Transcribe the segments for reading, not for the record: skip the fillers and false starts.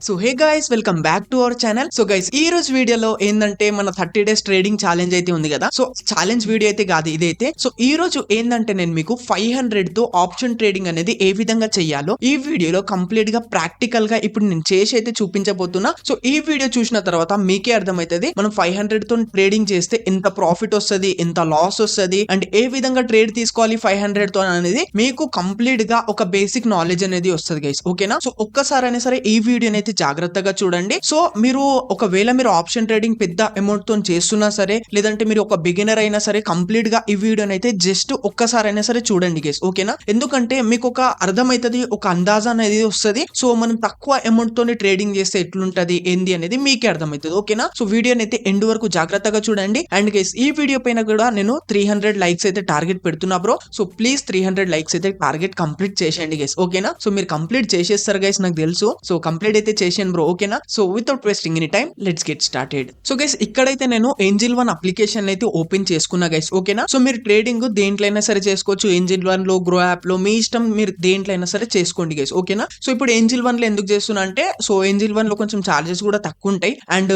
So hey guys, welcome back to our channel. So guys, ఈ రోజు వీడియోలో ఏంటంటే మన 30 days ట్రేడింగ్ ఛాలెంజ్ అయితే ఉంది కదా. సో ఛాలెంజ్ వీడియో అయితే కాదు ఇదైతే. సో ఈ రోజు ఏంటంటే నేను మీకు 500 తో ఆప్షన్ ట్రేడింగ్ అనేది ఏ విధంగా చేయాలో ఈ వీడియోలో కంప్లీట్ గా ప్రాక్టికల్ గా ఇప్పుడు నేను చేసి అయితే చూపించబోతున్నా. సో ఈ వీడియో చూసిన తర్వాత మీకే అర్థమవుతుంది మనం 500 తో ట్రేడింగ్ చేస్తే ఎంత ప్రాఫిట్ వస్తుంది, ఎంత లాస్ వస్తుంది, అండ్ ఏ విధంగా ట్రేడ్ తీసుకోవాలి 500 తో అనేది మీకు కంప్లీట్ గా ఒక బేసిక్ నాలెడ్జ్ అనేది వస్తుంది గైస్. ఓకేనా? సో ఒక్కసారి అయినా సరే ఈ వీడియోని అయితే జాగ్రత్తగా చూడండి. సో మీరు ఒకవేళ మీరు ఆప్షన్ ట్రేడింగ్ పెద్ద అమౌంట్ తో చేస్తున్నా సరే, లేదంటే మీరు ఒక బిగినర్ అయినా సరే, కంప్లీట్ గా ఈ వీడియోని అయితే జస్ట్ ఒక్కసారి అయినా సరే చూడండి గైస్. ఓకేనా? ఎందుకంటే మీకు ఒక అర్థమైతుంది, ఒక అందాజా అనేది వస్తుంది. సో మనం తక్కువ అమౌంట్ తోని ట్రేడింగ్ చేస్తే ఎట్లుంటది ఏంది అనేది మీకే అర్థమవుతుంది. ఓకేనా? సో వీడియోని అయితే ఎండ్ వరకు జాగ్రత్తగా చూడండి. అండ్ గైస్, ఈ వీడియో పైన కూడా నేను 300 లైక్స్ అయితే టార్గెట్ పెడుతున్నా బ్రో. సో ప్లీజ్ 300 లైక్స్ అయితే టార్గెట్ కంప్లీట్ చేసేయండి గైస్. ఓకేనా? సో మీరు కంప్లీట్ చేసేస్తారు గైస్, నాకు తెలుసు. సో కంప్లీట్ అయితే చేసాను బ్రో. ఓకేనా? So without wasting any time let's get started. So guys, ఇక్కడైతే నేను ఏంజిల్ వన్ అప్లికేషన్ అయితే ఓపెన్ చేసుకున్నా గైస్. ఓకేనా? సో మీరు ట్రేడింగ్ దేంట్లో అయినా సరే చేసుకోవచ్చు. ఏంజిల్ వన్ లో, గ్రో యాప్ లో, మీ ఇష్టం, మీరు దేంట్లో అయినా సరే చేసుకోండి గైస్. ఓకేనా? సో ఇప్పుడు ఏంజిల్ వన్ లో ఎందుకు చేస్తున్నా అంటే, సో ఏంజిల్ వన్ లో కొంచెం చార్జెస్ కూడా తక్కువ ఉంటాయి. అండ్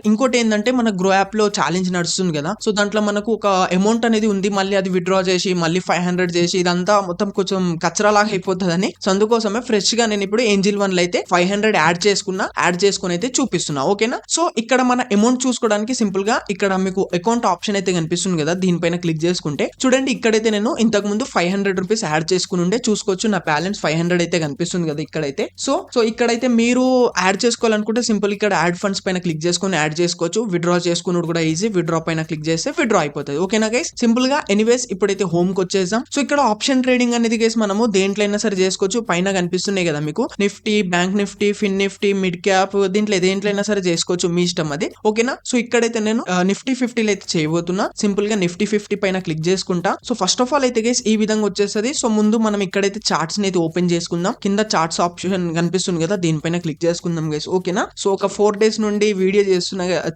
ఇంకోటి ఏంటంటే, మన గ్రో యాప్ లో ఛాలెంజ్ నడుస్తుంది కదా. సో దాంట్లో మనకు ఒక అమౌంట్ అనేది ఉంది, మళ్ళీ అది విత్డ్రా చేసి మళ్ళీ 500 చేసి ఇదంతా మొత్తం కొంచెం కచ్చరా లాగా అయిపోతుందని. సో అందుకోసమే ఫ్రెష్ గా నేను ఇప్పుడు ఏంజిల్ వన్ లో అయితే 500 యాడ్ చేసుకుని అయితే చూపిస్తున్నా. ఓకేనా? సో ఇక్కడ మన అమౌంట్ చూసుకోవడానికి సింపుల్ గా ఇక్కడ మీకు అకౌంట్ ఆప్షన్ అయితే కనిపిస్తుంది కదా, దీనిపైన క్లిక్ చేసుకుంటే చూడండి, ఇక్కడైతే నేను ఇంతకు ముందు 500 రూపీస్ యాడ్ చేసుకుని ఉండే, చూసుకోవచ్చు నా బ్యాలెన్స్ 500 అయితే కనిపిస్తుంది కదా ఇక్కడైతే. సో ఇక్కడైతే మీరు యాడ్ చేసుకోవాలనుకుంటే సింపుల్ ఇక్కడ యాడ్ ఫండ్స్ పైన క్లిక్ చేసుకుని యాడ్ చేసుకోవచ్చు. విత్డ్రా చేసుకున్నప్పుడు కూడా ఈజీ, విత్డ్రా పైన క్లిక్ చేస్తే విత్డ్రా అయిపోతుంది. ఓకేనా గైస్? సింపుల్ గా ఎనీవేస్ ఇప్పుడైతే హోమ్ కి వచ్చేసాం. సో ఇక్కడ ఆప్షన్ ట్రేడింగ్ అనేది గైస్ మనము దేంట్లో అయినా సరే చేసుకోవచ్చు. పైన కనిపిస్తున్నాయి కదా మీకు నిఫ్టీ, బ్యాంక్ నిఫ్టీ, ఫిన్ నిఫ్టీ, మిడ్ క్యాప్, దేంట్లో అయినా సరే చేసుకోవచ్చు, మీ ఇష్టం అది. ఓకేనా? సో ఇక్కడైతే నేను నిఫ్టీ 50 అయితే చేయబోతున్నా. సింపుల్ గా నిఫ్టీ 50 పైన క్లిక్ చేసుకుంటా. సో ఫస్ట్ ఆఫ్ ఆల్ అయితే గైస్ ఈ విధంగా వచ్చేస్తుంది. సో ముందు మనం ఇక్కడైతే చార్ట్స్ ని అయితే ఓపెన్ చేసుకుందాం. కింద చార్ట్స్ ఆప్షన్ కనిపిస్తుంది కదా, దీనిపైన క్లిక్ చేసుకుందాం గైస్. ఓకేనా? సో ఒక 4 days నుండి వీడియో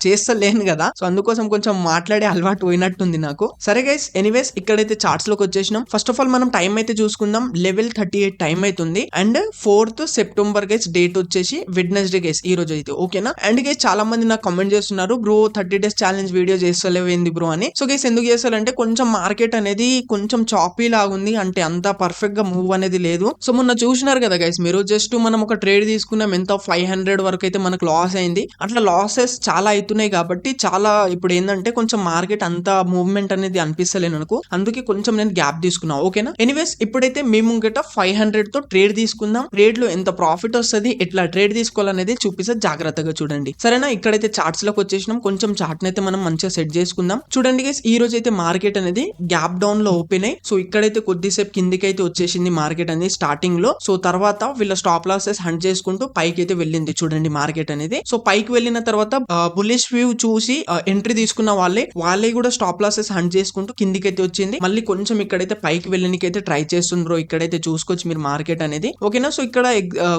చేస్తలేను కదా, సో అందుకోసం కొంచెం మాట్లాడే అలవాటు పోయినట్టుంది నాకు. సరే గైస్, ఎనీవేస్ ఇక్కడైతే చార్ట్స్ లోకి వచ్చేసినాం. ఫస్ట్ ఆఫ్ ఆల్ మనం టైం అయితే చూసుకుందాం. లెవెల్ 38 టైం అవుతుంది. And 4th September guys date వచ్చేసి వెడ్నెస్డే గైస్ ఈ రోజు అయితే. ఓకేనా? అండ్ గైస్ చాలా మంది నాకు కామెంట్ చేస్తున్నారు, బ్రో 30 days ఛాలెంజ్ వీడియో చేస్తలేవు ఏంది బ్రో అని. సో గైస్ ఎందుకు చేస్తారంటే, కొంచెం మార్కెట్ అనేది కొంచెం చాపీ లాగుంది, అంటే అంత పర్ఫెక్ట్ గా మూవ్ అనేది లేదు. సో మొన్న చూసినారు కదా గైస్ మీరు, జస్ట్ మనం ఒక ట్రేడ్ తీసుకున్నాం, ఎంత 500 వరకు అయితే మనకు లాస్ అయింది. అట్లా లాసెస్ చాలా అవుతున్నాయి కాబట్టి చాలా ఇప్పుడు ఏంటంటే కొంచెం మార్కెట్ అంత మూవ్మెంట్ అనేది అనిపిస్తలేదు నాకు, అందుకే కొంచెం నేను గ్యాప్ తీసుకున్నా. ఓకేనా? ఎనీవేస్ ఇప్పుడైతే మేము గట 500 తో ట్రేడ్ తీసుకుందాం. ట్రేడ్ లో ఎంత ప్రాఫిట్ వస్తుంది, ఎట్లా ట్రేడ్ తీసుకోవాలనేది చూపిస్తే జాగ్రత్తగా చూడండి. సరేనా? ఇక్కడైతే చార్ట్స్ లోకి వచ్చేసినాం. కొంచెం చార్ట్ అయితే మనం మంచిగా సెట్ చేసుకుందాం. చూడండి గైస్, ఈ రోజు అయితే మార్కెట్ అనేది గ్యాప్ డౌన్ లో ఓపెన్ అయ్యి, సో ఇక్కడైతే కొద్దిసేపు కిందికి అయితే వచ్చేసింది మార్కెట్ అనేది స్టార్టింగ్ లో. సో తర్వాత వీళ్ళ స్టాప్ లాసెస్ హంట్ చేసుకుంటూ పైకి అయితే వెళ్ళింది చూడండి మార్కెట్ అనేది. సో పైకి వెళ్ళిన తర్వాత బుల్లిష్ వ్యూ చూసి ఎంట్రీ తీసుకున్న వాళ్ళే కూడా స్టాప్ లాసెస్ హంట్ చేసుకుంటూ కిందికి అయితే వచ్చింది. మళ్ళీ కొంచెం ఇక్కడైతే పైకి వెళ్ళనికైతే ట్రై చేస్తుండ్రో, ఇక్కడైతే చూసుకోవచ్చు మీరు మార్కెట్ అనేది. ఓకేనా? సో ఇక్కడ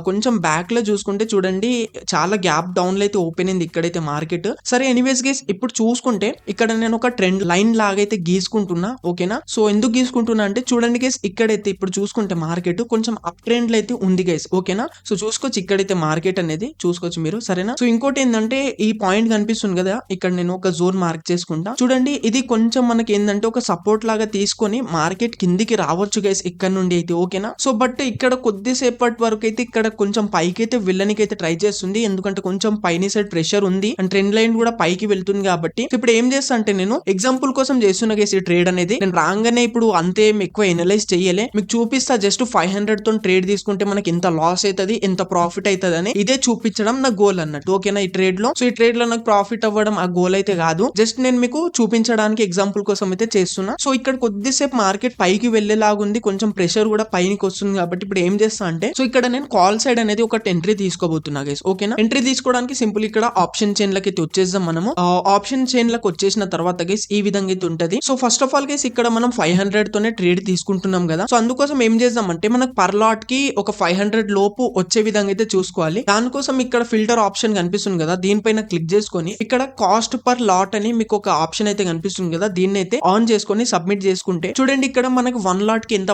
కొంచెం బ్యాక్ లో చూసుకుంటే చూడండి, చాలా గ్యాప్ డౌన్ లో అయితే ఓపెన్ అయింది ఇక్కడైతే మార్కెట్. సరే ఎనీవేస్ గైస్, ఇప్పుడు చూసుకుంటే ఇక్కడ నేను ఒక ట్రెండ్ లైన్ లాగా అయితే గీసుకుంటున్నా. ఓకేనా? సో ఎందుకు గీసుకుంటున్నా అంటే చూడండి గైస్, ఇక్కడైతే ఇప్పుడు చూసుకుంటే మార్కెట్ కొంచెం అప్ ట్రెండ్ లో అయితే ఉంది గైస్. ఓకేనా? సో చూసుకోవచ్చు ఇక్కడైతే మార్కెట్ అనేది చూసుకోవచ్చు మీరు. సరేనా? సో ఇంకోటి ఏంటంటే, ఈ పాయింట్ కనిపిస్తుంది కదా, ఇక్కడ నేను ఒక జోన్ మార్క్ చేసుకుంటా. చూడండి, ఇది కొంచెం మనకి ఏంటంటే ఒక సపోర్ట్ లాగా తీసుకొని మార్కెట్ కిందికి రావచ్చు గైస్ ఇక్కడ నుండి అయితే. ఓకేనా? సో బట్ ఇక్కడ కొద్దిసేపటి వరకు అయితే ఇక్కడ కొంచెం పైకి అయితే వెళ్ళనికి అయితే ట్రై చేస్తుంది, ఎందుకంటే కొంచెం పైన సైడ్ ప్రెషర్ ఉంది అండ్ ట్రెండ్ లైన్ కూడా పైకి వెళ్తుంది కాబట్టి. ఇప్పుడు ఏం చేస్తా అంటే, నేను ఎగ్జాంపుల్ కోసం చేస్తున్న గైస్ ఈ ట్రేడ్ అనేది, నేను రాగానే ఇప్పుడు అంతేం ఎక్కువ ఎనలైజ్ చేయలే, మీకు చూపిస్తా. జస్ట్ 500 తో ట్రేడ్ తీసుకుంటే మనకి ఎంత లాస్ అవుతుంది, ఎంత ప్రాఫిట్ అవుతుంది అని ఇదే చూపించడం నా గోల్ అన్నట్టు. ఓకేనా? ఈ ట్రేడ్ లో, సో ఈ ట్రేడ్ లో నాకు ప్రాఫిట్ అవ్వడం ఆ గోల్ అయితే కాదు, జస్ట్ నేను మీకు చూపించడానికి ఎగ్జాంపుల్ కోసం అయితే చేస్తున్నా. సో ఇక్కడ కొద్దిసేపు మార్కెట్ పైకి వెళ్ళేలాగుంది, కొంచెం ప్రెషర్ కూడా పైకి వస్తుంది కాబట్టి ఇప్పుడు ఏం చేస్తా అంటే, సో ఇక్కడ నేను కాల్ సైడ్ అనేది ఒక ఎంట్రీ తీసుకోబోతున్నా గైస్. ఓకేనా? ఎంట్రీ తీసుకోవడానికి సింపుల్ ఇక్కడ ఆప్షన్ చైన్ లకి అయితే వచ్చేద్దాం మనము. ఆప్షన్ చైన్ లకు వచ్చేసిన తర్వాత గైస్ ఈ విధంగా అయితే ఉంటది. So first of all guys ఇక్కడ మనం 500 తోనే ట్రేడ్ తీసుకుంటున్నాం కదా, సో అందుకోసం ఏం చేద్దాం అంటే, మనకు పర్ లాట్ కి ఒక 500 లోపు వచ్చే విధంగా అయితే చూసుకోవాలి. దానికోసం ఇక్కడ ఫిల్టర్ ఆప్షన్ కనిపిస్తుంది కదా, దీనిపైన క్లిక్ చేసుకొని ఇక్కడ కాస్ట్ పర్ లాట్ అని మీకు ఒక ఆప్షన్ అయితే కనిపిస్తుంది కదా, దీన్ని అయితే ఆన్ చేసుకొని సబ్మిట్ చేసుకుంటే చూడండి, ఇక్కడ మనకు 1 లాట్ కి ఎంత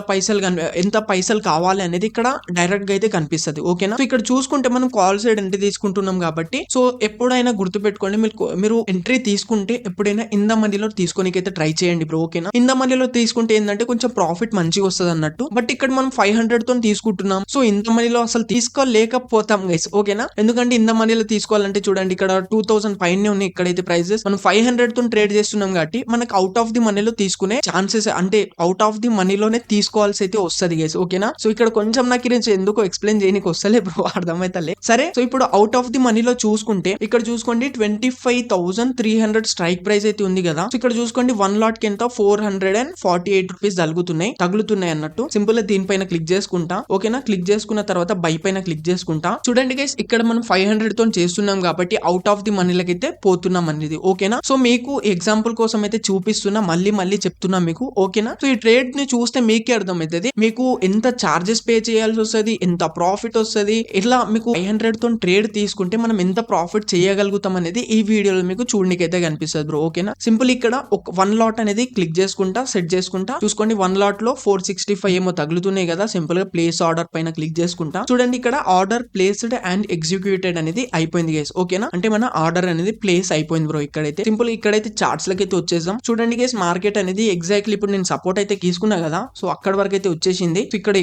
పైసలు కావాలి అనేది ఇక్కడ డైరెక్ట్ గా అయితే కనిపిస్తుంది. ఓకేనా? సో ఇక్కడ చూసుకుంటే ఎందుకంటే మనం కాల్ సైడ్ ఎంట్రీ తీసుకుంటున్నాం కాబట్టి సో ఎప్పుడైనా గుర్తుపెట్టుకోండి, మీరు ఎంట్రీ తీసుకుంటే ఎప్పుడైనా ఇన్ ద మనీలో తీసుకోనికైతే ట్రై చేయండి బ్రో, ఓకేనా. ఇన్ ద మనీలో తీసుకుంటే ఏంటంటే కొంచెం ప్రాఫిట్ మంచిగా వస్తుంది అన్నట్టు. బట్ ఇక్కడ మనం 500 తో తీసుకుంటున్నాం, సో ఇన్ ద మనీలో అసలు తీసుకోలేకపోతాం గైస్, ఓకేనా. ఎందుకంటే ఇన్ ద మనీలో తీసుకోవాలంటే చూడండి ఇక్కడ 2000 పైనే ఉన్నాయి ఇక్కడైతే ప్రైజెస్. మనం 500 తో ట్రేడ్ చేస్తున్నాం కాబట్టి మనకు అవుట్ ఆఫ్ ది మనీలో తీసుకునే ఛాన్సెస్, అంటే అవుట్ ఆఫ్ ది మనీలోనే తీసుకోవాల్సి అయితే వస్తుంది గైస్, ఓకేనా. సో ఇక్కడ కొంచెం నాకు ఎందుకో ఎక్స్ప్లెయిన్ చేయడానికి వస్తలే బ్రో, అర్థమైతలే. సరే, సో ఇప్పుడు అవుట్ ఆఫ్ ది మనీలో చూసుకుంటే ఇక్కడ చూసుకోండి 25,300 స్ట్రైక్ ప్రైస్ అయితే ఉంది కదా. సో ఇక్కడ చూసుకోండి 1 లాట్ కి ఎంత 448 రూపీస్ తగులుతున్నాయి అన్నట్టు. సింపుల్ గా దీనిపైన క్లిక్ చేసుకుంటా, ఓకేనా. క్లిక్ చేసుకున్న తర్వాత బై పైన క్లిక్ చేసుకుంటా. చూడండి గైస్ ఇక్కడ మనం 500 తో చేస్తున్నాం కాబట్టి అవుట్ ఆఫ్ ది మనీలకి అయితే పోతున్నాం అనేది, ఓకేనా. సో మీకు ఎగ్జాంపుల్ కోసం అయితే చూపిస్తున్నా, మళ్ళీ చెప్తున్నా మీకు, ఓకేనా. సో ఈ ట్రేడ్ ని చూస్తే మీకే అర్థమవుతుంది మీకు ఎంత చార్జెస్ పే చేయాల్సి వస్తుంది, ఎంత ప్రాఫిట్ వస్తుంది. ఇట్లా మీకు 500 తో ట్రేడ్ తీసుకుంటే మనం ఎంత ప్రాఫిట్ చేయగలుగుతాం అనేది ఈ వీడియోలో మీకు చూడనికైతే కనిపిస్తుంది బ్రో, ఓకేనా. సింపుల్ ఇక్కడ ఒక 1 లాట్ అనేది క్లిక్ చేసుకుంటా, సెట్ చేసుకుంటా. చూసుకోండి 1 లాట్ లో 465 ఏమో తగులుతున్నాయి కదా. సింపుల్ గా ప్లేస్ ఆర్డర్ పైన క్లిక్ చేసుకుంటా. చూడండి ఇక్కడ ఆర్డర్ ప్లేస్డ్ అండ్ ఎగ్జిక్యూటెడ్ అనేది అయిపోయింది గైస్, ఓకేనా. అంటే మన ఆర్డర్ అనేది ప్లేస్ అయిపోయింది బ్రో. ఇక్కడైతే సింపుల్ ఇక్కడైతే చార్ట్స్ లకి అయితే వచ్చేసాం. చూడండి గైస్ మార్కెట్ అనేది ఎగ్జాక్ట్లీ ఇప్పుడు నేను సపోర్ట్ అయితే తీసుకున్నా కదా, సో అక్కడ వరకు అయితే వచ్చేసింది. ఇక్కడ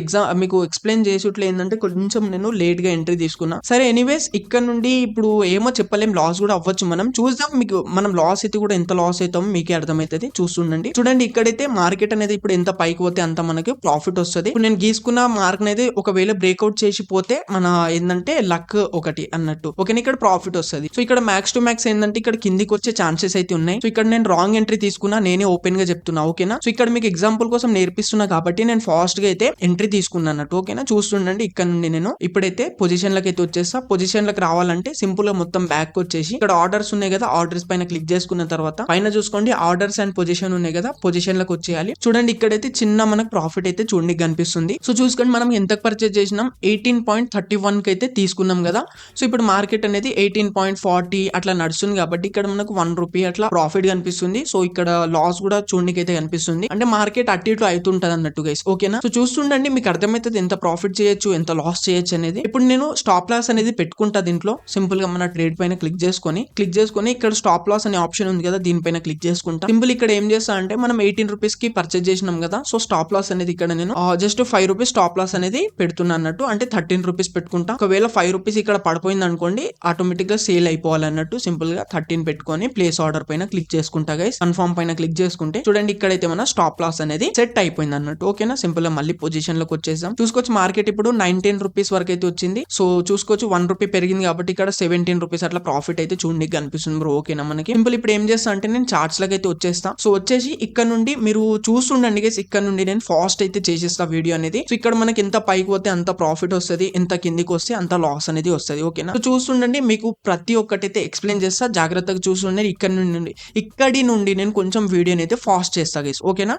మీకు ఎక్స్ప్లెయిన్ చేసేట్లు ఏంటంటే కొంచెం నేను లేట్ గా ఎంట్రీ తీసుకున్నా. సరే ఎనీవేస్ ఇక్కడ నుండి ఇప్పుడు ఏమో చెప్పలేం, లాస్ కూడా అవ్వచ్చు, మనం చూద్దాం. మీకు మనం లాస్ అయితే కూడా ఎంత లాస్ అవుతామో మీకే అర్థమవుతుంది, చూస్తుండండి. చూడండి ఇక్కడైతే మార్కెట్ అనేది ఇప్పుడు ఎంత పైకి పోతే అంత మనకి ప్రాఫిట్ వస్తుంది. ఇప్పుడు నేను గీసుకున్న మార్క్ అనేది ఒకవేళ బ్రేక్అవుట్ చేసి పోతే మన ఏంటంటే లక్ ఒకటి అన్నట్టు, ఓకే. ఇక్కడ ప్రాఫిట్ వస్తుంది. సో ఇక్కడ మ్యాక్స్ టు మ్యాక్స్ ఏంటంటే ఇక్కడ కిందికి వచ్చే ఛాన్సెస్ అయితే ఉన్నాయి. సో ఇక్కడ నేను రాంగ్ ఎంట్రీ తీసుకున్నా, నేనే ఓపెన్ గా చెప్తున్నా, ఓకేనా. సో ఇక్కడ మీకు ఎగ్జాంపుల్ కోసం నేర్పిస్తున్నా కాబట్టి నేను ఫాస్ట్ గా అయితే ఎంట్రీ తీసుకున్నా అన్నట్టు, ఓకేనా. చూస్తుండండి ఇక్కడ నుండి నేను ఇప్పుడైతే పొజిషన్ లకి అయితే వచ్చేస్తా. పొజిషన్ లకు రావాలంటే సింపుల్ గా మొత్తం బ్యాక్ వచ్చేసి ఇక్కడ ఆర్డర్స్ ఉన్నాయి కదా, ఆర్డర్స్ పైన క్లిక్ చేసుకున్న తర్వాత పైన చూసుకోండి ఆర్డర్స్ అండ్ పొజిషన్ ఉన్నాయి కదా, పొజిషన్ లకు వచ్చేయాలి. చూడండి ఇక్కడైతే చిన్న మనకు ప్రాఫిట్ అయితే చూడండి కనిపిస్తుంది. సో చూసుకోండి మనం ఎంత పర్చేజ్ చేసినాం 18.31 కి అయితే తీసుకున్నాం కదా. సో ఇప్పుడు మార్కెట్ అనేది 18.40 అట్లా నడుస్తుంది కాబట్టి ఇక్కడ మనకు 1 రూపీ అట్లా ప్రాఫిట్ కనిపిస్తుంది. సో ఇక్కడ లాస్ కూడా చూడడానికి అయితే కనిపిస్తుంది, అంటే మార్కెట్ అటు ఇటు అవుతుంటది అన్నట్టు గైస్, ఓకేనా. సో చూస్తుండండి మీకు అర్థమవుతుంది ఎంత ప్రాఫిట్ చేయొచ్చు, ఎంత లాస్ చేయొచ్చు అనేది. ఇప్పుడు నేను స్టాప్ లాస్ అనేది పెట్టుకుంటా దీంట్లో. సింపుల్ గా మన ట్రేడ్ పైన క్లిక్ చేసుకొని ఇక్కడ స్టాప్ లాస్ అనే ఆప్షన్ ఉంది కదా, దీనిపైన క్లిక్ చేసుకుంటా. సింపుల్ ఇక్కడ ఏం చేస్తా అంటే మనం 18 రూపీస్ కి పర్చేజ్ చేసినాం కదా, సో స్టాప్ లాస్ అనేది ఇక్కడ నేను జస్ట్ 5 రూపీస్ స్టాప్ లాస్ అనేది పెడుతున్నా అన్నట్టు, అంటే 13 రూపీస్ పెట్టుకుంటా. ఒకవేళ 5 రూపీస్ ఇక్కడ పడిపోయింది అనుకోండి ఆటోమేటిక్ గా సేల్ అయిపోవాలన్నట్టు. సింపుల్ గా 13 పెట్టుకొని ప్లేస్ ఆర్డర్ పైన క్లిక్ చేసుకుంటా గైస్. కన్ఫర్మ్ పైన క్లిక్ చేసుకుంటే చూడండి ఇక్కడైతే మన స్టాప్ లాస్ అనేది సెట్ అయిపోయింది అన్నట్టు, ఓకేనా. సింపుల్ గా మళ్ళీ పొజిషన్ లోకి వచ్చేసాం. చూసుకోవచ్చు మార్కెట్ ఇప్పుడు 19 రూపీస్ వరకు అయితే వచ్చింది. సో చూసుకోవచ్చు 1 రూపీ పెరిగింది కాబట్టి ఇక్కడ 17 రూపీస్ అట్లా ప్రాఫిట్ అయితే చూడండి కనిపిస్తుంది బ్రో, ఓకేనా. మనకి సింపుల్ ఇప్పుడు ఏం చేస్తా అంటే నేను చార్ట్స్ లకి అయితే వచ్చేస్తా. సో వచ్చేసి ఇక్కడ నుండి మీరు చూస్తుండండి గైస్, ఇక్కడ నుండి నేను ఫాస్ట్ అయితే చేసేస్తా వీడియో అనేది. సో ఇక్కడ మనకి ఎంత పైకి పోతే అంత ప్రాఫిట్ వస్తుంది, ఎంత కిందికి వస్తే అంత లాస్ అనేది వస్తుంది, ఓకేనా. సో చూస్తుండండి మీకు ప్రతి ఒక్కటి అయితే ఎక్స్ప్లెయిన్ చేస్తా, జాగ్రత్తగా చూస్తుండండి. ఇక్కడి నుండి నేను కొంచెం వీడియోని అయితే ఫాస్ట్ చేస్తా గైస్, ఓకేనా.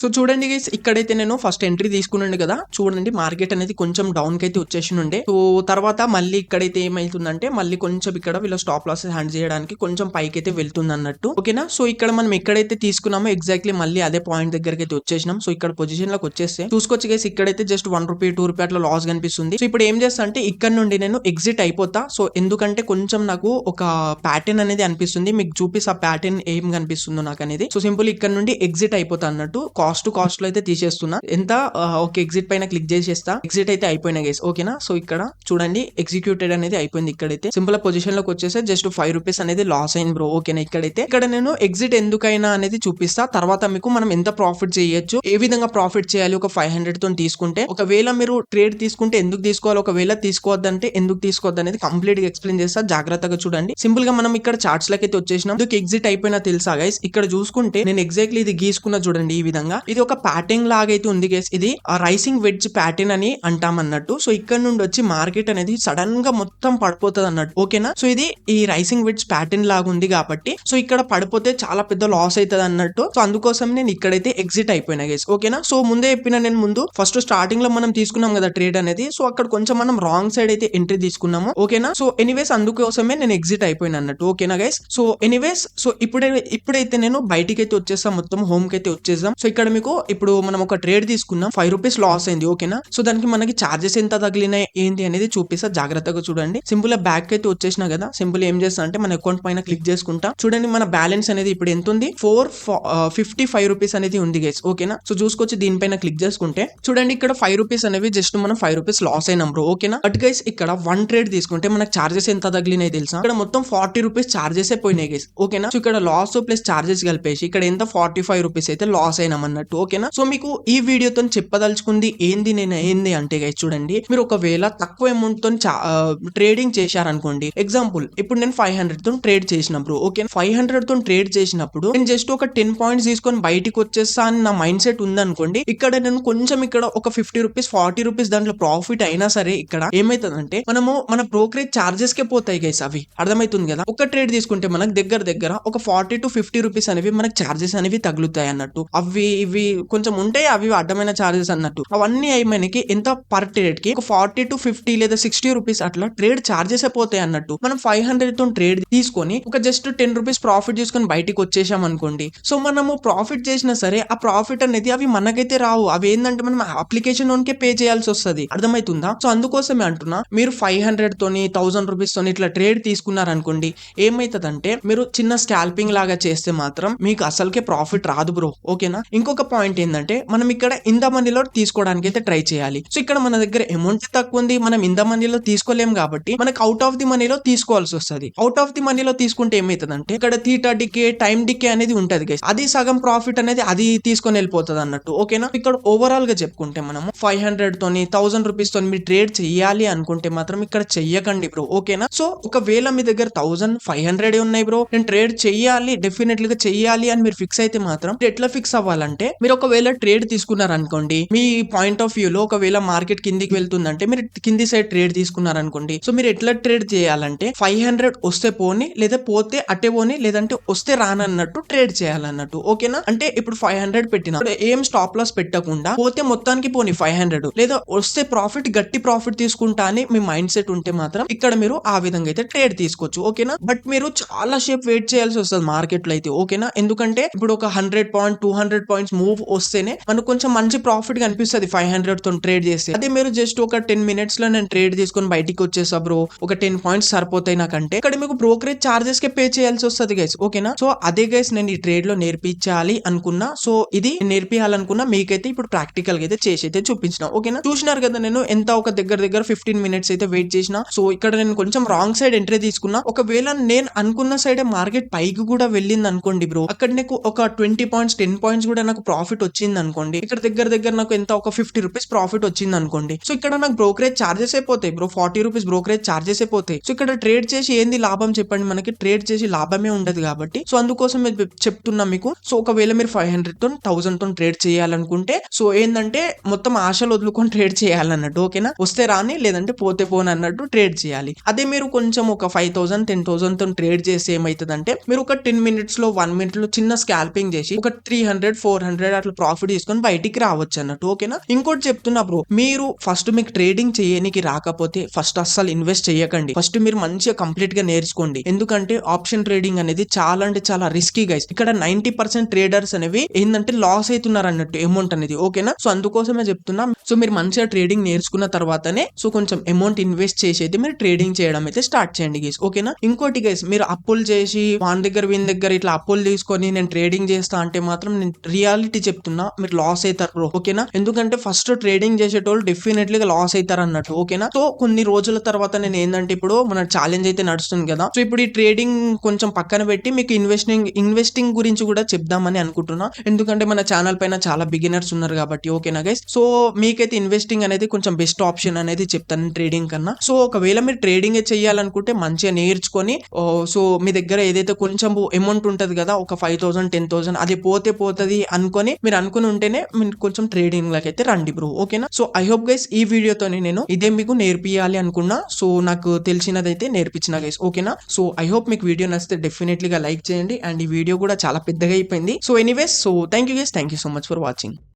సో చూడండి గైస్ ఇక్కడైతే నేను ఫస్ట్ ఎంట్రీ తీసుకున్నాను కదా, చూడండి మార్కెట్ అనేది కొంచెం డౌన్ కి అయితే వచ్చేసి ఉండే. సో తర్వాత మళ్ళీ ఇక్కడైతే ఏమైతుందంటే మళ్ళీ కొంచెం ఇక్కడ వీళ్ళ స్టాప్ లాస్ హ్యాండ్ చేయడానికి కొంచెం పైకి అయితే వెళ్తుంది అన్నట్టు, ఓకేనా. సో ఇక్కడ మనం ఎక్కడైతే తీసుకున్నామో ఎగ్జాక్ట్లీ మళ్ళీ అదే పాయింట్ దగ్గరికి అయితే వచ్చేసినాం. సో ఇక్కడ పొజిషన్ లోకి వచ్చేస్తే చూసుకోవచ్చు గైస్ ఇక్కడైతే జస్ట్ 1 రూపీ 2 రూపీ అట్లా లాస్ కనిపిస్తుంది. సో ఇప్పుడు ఏం చేస్తా అంటే ఇక్కడ నుండి నేను ఎగ్జిట్ అయిపోతా. సో ఎందుకంటే కొంచెం నాకు ఒక ప్యాటర్న్ అనేది అనిపిస్తుంది, మీకు చూపిస్తా ఆ ప్యాటర్న్ ఏం కనిపిస్తుందో నాకు అనేది. సో సింపుల్ ఇక్కడ నుండి ఎగ్జిట్ అయిపోతా అన్నట్టు, కాస్ట్ లో అయితే తీసేస్తున్నా. ఎంత ఓకే ఎగ్జిట్ పైన క్లిక్ చేసేస్తా. ఎగ్జిట్ అయితే అయిపోయినా గైస్, ఓకేనా. సో ఇక్కడ చూడండి ఎగ్జిక్యూటెడ్ అనేది అయిపోయింది. ఇక్కడైతే సింపుల్ పొజిషన్ లోకి వచ్చేసి జస్ట్ 5 రూపీస్ అనేది లాస్ అయింది బ్రో, ఓకేనా. ఇక్కడ నేను ఎగ్జిట్ ఎందుకైనా అనేది చూపిస్తా. తర్వాత మీకు మనం ఎంత ప్రాఫిట్ చేయొచ్చు, ఏ విధంగా ప్రాఫిట్ చేయాలి ఒక 500 తో తీసుకుంటే. ఒకవేళ మీరు ట్రేడ్ తీసుకుంటే ఎందుకు తీసుకోవాలి, ఒకవేళ తీసుకోవద్దంటే ఎందుకు తీసుకోవద్దు అనేది కంప్లీట్ గా ఎక్స్ప్లెయిన్ చేస్తా, జాగ్రత్తగా చూడండి. సింపుల్ గా మనం ఇక్కడ చార్ట్స్ లకి అయితే వచ్చేసినాం. ఎందుకు ఎగ్జిట్ అయిపోయినా తెలుసా గైస్, ఇక్కడ చూసుకుంటే నేను ఎగ్జాక్ట్లీ ఇది గీసుకున్నా చూడండి ఈ విధంగా. విధంగా ఇది ఒక ప్యాటర్న్ లాగైతే ఉంది గైస్. ఇది రైసింగ్ వెడ్జ్ ప్యాటర్న్ అని అంటాం అన్నట్టు. సో ఇక్కడ నుండి వచ్చి మార్కెట్ అనేది సడన్ గా మొత్తం పడిపోతుంది అన్నట్టు. ఓకేనా, సో ఇది ఈ రైసింగ్ వెడ్జ్ ప్యాటర్న్ లాగా ఉంది కాబట్టి సో ఇక్కడ పడిపోతే చాలా పెద్ద లాస్ అవుతుంది అన్నట్టు. సో అందుకోసం నేను ఇక్కడైతే ఎగ్జిట్ అయిపోయినా గైస్. ఓకేనా, సో ముందే చెప్పిన నేను ముందు ఫస్ట్ స్టార్టింగ్ లో మనం తీసుకున్నాం కదా ట్రేడ్ అనేది. సో అక్కడ కొంచెం మనం రాంగ్ సైడ్ అయితే ఎంట్రీ తీసుకున్నాము. ఓకేనా, సో ఎనీవేస్ అందుకోసమే నేను ఎగ్జిట్ అయిపోయినా అన్నట్టు. ఓకేనా గైస్, సో ఎనీవేస్ సో ఇప్పుడైతే నేను బయటికి అయితే వచ్చేస్తాం, మొత్తం హోమ్ కి అయితే వచ్చేసాం. సో ఇక్కడ మీకు ఇప్పుడు మనం ఒక ట్రేడ్ తీసుకున్నాం, 5 రూపీస్ లాస్ అయింది. ఓకేనా, సో దానికి మనకి చార్జెస్ ఎంత తగిలినాయి ఏంటి అనేది చూపిస్తా, జాగ్రత్తగా చూడండి. సింపుల్ గా బ్యాక్ అయితే వచ్చేసినా కదా. సింపుల్ ఏం చేస్తా అంటే మన అకౌంట్ పైన క్లిక్ చేసుకుంటా. చూడండి మన బ్యాలెన్స్ అనేది ఇప్పుడు ఎంత ఉంది, 455 రూపీస్ అనేది ఉంది గైస్. ఓకేనా, సో చూసుకొచ్చి దీనిపైన క్లిక్ చేసుకుంటే చూడండి ఇక్కడ 5 రూపీస్ అనేవి జస్ట్ మనం 5 రూపీస్ లాస్ అయినాం బ్రో. ఓకేనా, బట్ గైస్ ఇక్కడ 1 ట్రేడ్ తీసుకుంటే మనకు చార్జెస్ ఎంత తగిలినాయి తెలుసా, ఇక్కడ మొత్తం 40 రూపీస్ చార్జెస్ పోయినాయి గైస్. ఓకేనా, సో ఇక్కడ లాస్ ప్లస్ చార్జెస్ కలిపేసి ఇక్కడ ఎంత 45 రూపీస్ అయితే లాస్ అయినాం అన్నట్టు. ఓకేనా, సో మీకు ఈ వీడియోతో చెప్పదలుచుకుంది ఏంది అంటే గైస్ చూడండి, మీరు ఒకవేళ తక్కువ అమౌంట్ తో ట్రేడింగ్ చేశారనుకోండి. ఎగ్జాంపుల్ ఇప్పుడు నేను 500 తో ట్రేడ్ చేసిన బ్రో. ఓకే, 500 తో ట్రేడ్ చేసినప్పుడు నేను జస్ట్ ఒక 10 పాయింట్స్ తీసుకొని బయటికి వచ్చేస్తా అని నా మైండ్ సెట్ ఉందనుకోండి. ఇక్కడ నేను కొంచెం ఇక్కడ ఒక 50 రూపీస్ 40 రూపీస్ దాంట్లో ప్రాఫిట్ అయినా సరే ఇక్కడ ఏమైతుందంటే మనము మన బ్రోకరేజ్ చార్జెస్ కే పోతాయి గైస్. అవి అర్థమవుతుంది కదా. ఒక ట్రేడ్ తీసుకుంటే మనకు దగ్గర ఒక 40 to 50 రూపీస్ అనేవి మనకు చార్జెస్ అనేవి తగులుతాయి అన్నట్టు. ఇవి కొంచెం ఉంటాయి, అవి అడ్డమైన చార్జెస్ అన్నట్టు. అవన్నీ అయి మనకి ఎంత పర్ ట్రేడ్ కి ఒక 40 to 50 లేదా 60 రూపీస్ అట్లా ట్రేడ్ చార్జెస్ పోతాయి అన్నట్టు. మనం 500 తో ట్రేడ్ తీసుకొని ఒక జస్ట్ 10 రూపీస్ ప్రాఫిట్ తీసుకొని బయటికి వచ్చేసాం అనుకోండి. సో మనము ప్రాఫిట్ చేసినా సరే ఆ ప్రాఫిట్ అనేది అవి మనకైతే రావు. అవి ఏంటంటే మనం అప్లికేషన్ లోనికే పే చేయాల్సి వస్తుంది. అర్థమవుతుందా. సో అందుకోసమే అంటున్నా, మీరు 500 తోని 1000 రూపీస్ తోని ఇట్లా ట్రేడ్ తీసుకున్నారనుకోండి, ఏమైతుందంటే మీరు చిన్న స్కాల్పింగ్ లాగా చేస్తే మాత్రం మీకు అసలుకే ప్రాఫిట్ రాదు బ్రో. ఓకేనా, ఇంకొక పాయింట్ ఏంటంటే మనం ఇక్కడ ఇన్ ద మనీలో తీసుకోవడానికి అయితే ట్రై చేయాలి. సో ఇక్కడ మన దగ్గర అమౌంట్ తక్కువ ఉంది, మనం ఇన్ ద మనీలో తీసుకోలేం కాబట్టి మనకు అవుట్ ఆఫ్ ది మనీలో తీసుకోవాల్సి వస్తుంది. అవుట్ ఆఫ్ ది మనీలో తీసుకుంటే ఏమైతుందంటే ఇక్కడ థీటా డికే టైం డికే అనేది ఉంటది గైస్. అది సగం ప్రాఫిట్ అనేది అది తీసుకొని వెళ్ళిపోతుంది అన్నట్టు. ఓకేనా, ఇక్కడ ఓవరాల్ గా చెప్పుకుంటే మనము 500 తోని 1000 రూపీస్ తోని మీరు ట్రేడ్ చెయ్యాలి అనుకుంటే మాత్రం ఇక్కడ చెయ్యకండి బ్రో. ఓకేనా, సో ఒకవేళ మీ దగ్గర 1500 ఉన్నాయి బ్రో, నేను ట్రేడ్ చెయ్యాలి డెఫినెట్లీ గా చెయ్యాలి అని మీరు ఫిక్స్ అయితే మాత్రం ఎట్లా ఫిక్స్ అవ్వాలంటే, మీరు ఒకవేళ ట్రేడ్ తీసుకున్నారనుకోండి, మీ పాయింట్ ఆఫ్ వ్యూ లో ఒకవేళ మార్కెట్ కిందికి వెళ్తుందంటే మీరు కింది సైడ్ ట్రేడ్ తీసుకున్నారనుకోండి. సో మీరు ఎట్లా ట్రేడ్ చేయాలంటే 500 వస్తే పోని, లేదా పోతే అట్టే పోని, లేదంటే వస్తే రానన్నట్టు ట్రేడ్ చేయాలన్నట్టు. ఓకేనా, అంటే ఇప్పుడు 500 పెట్టిన ఏం స్టాప్ లాస్ పెట్టకుండా పోతే మొత్తానికి పోని 500, లేదా వస్తే ప్రాఫిట్ గట్టి ప్రాఫిట్ తీసుకుంటా అని మీ మైండ్ సెట్ ఉంటే మాత్రం ఇక్కడ మీరు ఆ విధంగా అయితే ట్రేడ్ తీసుకోవచ్చు. ఓకేనా, బట్ మీరు చాలా సేపు వెయిట్ చేయాల్సి వస్తుంది మార్కెట్ లో అయితే. ఓకేనా, ఎందుకంటే ఇప్పుడు ఒక 100 పాయింట్ 200 పాయింట్స్ మూవ్ వస్తేనే మనకు కొంచెం మంచి ప్రాఫిట్ కనిపిస్తుంది 500 తో ట్రేడ్ చేస్తే. అదే మీరు జస్ట్ ఒక 10 మినిట్స్ లో నేను ట్రేడ్ తీసుకొని బయటికి వచ్చేసా బ్రో, ఒక 10 పాయింట్స్ సరిపోతాయి నాకంటే, ఇక్కడ మీకు బ్రోకరేజ్ చార్జెస్ కే పే చేయాల్సి వస్తుంది గైస్. ఓకేనా, సో అదే గైస్ నేను ఈ ట్రేడ్ లో నేర్పించాలి అనుకున్నా. సో ఇది నేర్పియాలనుకున్నా, మీకైతే ఇప్పుడు ప్రాక్టికల్ గా అయితే చేసి అయితే చూపించిన. ఓకేనా, చూసినారు కదా నేను ఎంత ఒక దగ్గర 15 మినిట్స్ అయితే వెయిట్ చేసిన. సో ఇక్కడ నేను కొంచెం రాంగ్ సైడ్ ఎంట్రీ తీసుకున్నా. ఒకవేళ నేను అనుకున్న సైడ్ మార్కెట్ పైకి కూడా వెళ్ళింది అనుకోండి బ్రో, అక్కడ నాకు ఒక 20 పాయింట్స్ 10 పాయింట్స్ కూడా నాకు ప్రాఫిట్ వచ్చింది అనుకోండి. ఇక్కడ దగ్గర నాకు ఎంత ఒక 50 రూపీస్ ప్రాఫిట్ వచ్చింది అనుకోండి. సో ఇక్కడ నాకు బ్రోకరేజ్ చార్జెస్ అయిపోతాయి బ్రో, 40 రూపీస్ బ్రోకరేజ్ చార్జెస్ అయిపోతాయి. సో ఇక్కడ ట్రేడ్ చేసి ఏంది లాభం చెప్పండి, మనకి ట్రేడ్ చేసి లాభమే ఉండదు కాబట్టి. సో అందుకోసం చెప్తున్నా మీకు. సో ఒకవేళ మీరు 500 తో 1000 తో ట్రేడ్ చేయాలనుకుంటే సో ఏంటంటే మొత్తం ఆశలు వదులుకొని ట్రేడ్ చేయాలన్నట్టు. ఓకేనా, వస్తే రాని, లేదంటే పోతే పోని అన్నట్టు ట్రేడ్ చేయాలి. అదే మీరు కొంచెం ఒక 5000 10,000 తో ట్రేడ్ చేసి ఏమైతుందంటే మీరు ఒక 10 మినిట్స్ లో 1 మినిట్ లో చిన్న స్కాల్పింగ్ చేసి ఒక 300 400 అట్లా ప్రాఫిట్ తీసుకొని బయటికి రావచ్చు అన్నట్టు. ఓకేనా, ఇంకోటి చెప్తున్నా బ్రో, మీరు ఫస్ట్ మీకు ట్రేడింగ్ చేయడానికి రాకపోతే ఫస్ట్ అస్సలు ఇన్వెస్ట్ చేయకండి. ఫస్ట్ మీరు మంచిగా కంప్లీట్ గా నేర్చుకోండి. ఎందుకంటే ఆప్షన్ ట్రేడింగ్ అనేది చాలా అంటే చాలా రిస్కీ గైస్. ఇక్కడ 90% ట్రేడర్స్ అనేవి ఏంటంటే లాస్ అవుతున్నారు అన్నట్టు అమౌంట్ అనేది. ఓకేనా, సో అందుకోసమే చెప్తున్నా. సో మీరు మంచిగా ట్రేడింగ్ నేర్చుకున్న తర్వాతనే సో కొంచెం అమౌంట్ ఇన్వెస్ట్ చేసి అయితే మీరు ట్రేడింగ్ చేయడం అయితే స్టార్ట్ చేయండి గైస్. ఓకేనా, ఇంకోటి గైస్, మీరు అప్పులు చేసి వీని దగ్గర ఇట్లా అప్పులు తీసుకొని నేను ట్రేడింగ్ చేస్తా అంటే మాత్రం నేను రియాలిటీ చెప్తున్నా, మీరు లాస్ అవుతారు బ్రో. ఓకేనా, ఎందుకంటే ఫస్ట్ ట్రేడింగ్ చేసేటోళ్ళు డెఫినెట్లీ లాస్ అవుతారు అన్నట్టు. ఓకేనా, సో కొన్ని రోజుల తర్వాత నేను ఏంటంటే ఇప్పుడు మన ఛాలెంజ్ అయితే నడుస్తుంది కదా. సో ఇప్పుడు ఈ ట్రేడింగ్ కొంచెం పక్కన పెట్టి మీకు ఇన్వెస్టింగ్ గురించి కూడా చెప్దామని అనుకుంటున్నా. ఎందుకంటే మన ఛానల్ పైన చాలా బిగినర్స్ ఉన్నారు కాబట్టి. ఓకేనా గైస్, సో మీకైతే ఇన్వెస్టింగ్ అనేది కొంచెం బెస్ట్ ఆప్షన్ అనేది చెప్తాను ట్రేడింగ్ కన్నా. సో ఒకవేళ మీరు ట్రేడింగ్ చేయాలనుకుంటే మంచిగా నేర్చుకొని సో మీ దగ్గర ఏదైతే కొంచెం అమౌంట్ ఉంటది కదా, ఒక 5000 10,000 అది పోతే పోతది అనుకుని మీరు అనుకుని ఉంటేనే మీరు కొంచెం ట్రేడింగ్ లకి అయితే రండి బ్రో. ఓకేనా? సో ఐ హోప్ గైస్ ఈ వీడియోతోని నేను ఇదే మీకు నేర్పియాలి అనుకున్నా. సో నాకు తెలిసినదైతే నేర్పించిన గైస్. ఓకేనా? సో ఐ హోప్ మీకు వీడియో నచ్చితే డెఫినెట్లీగా లైక్ చేయండి. అండ్ ఈ వీడియో కూడా చాలా పెద్దగా అయిపోయింది. So anyways, so thank you guys, thank you so much for watching.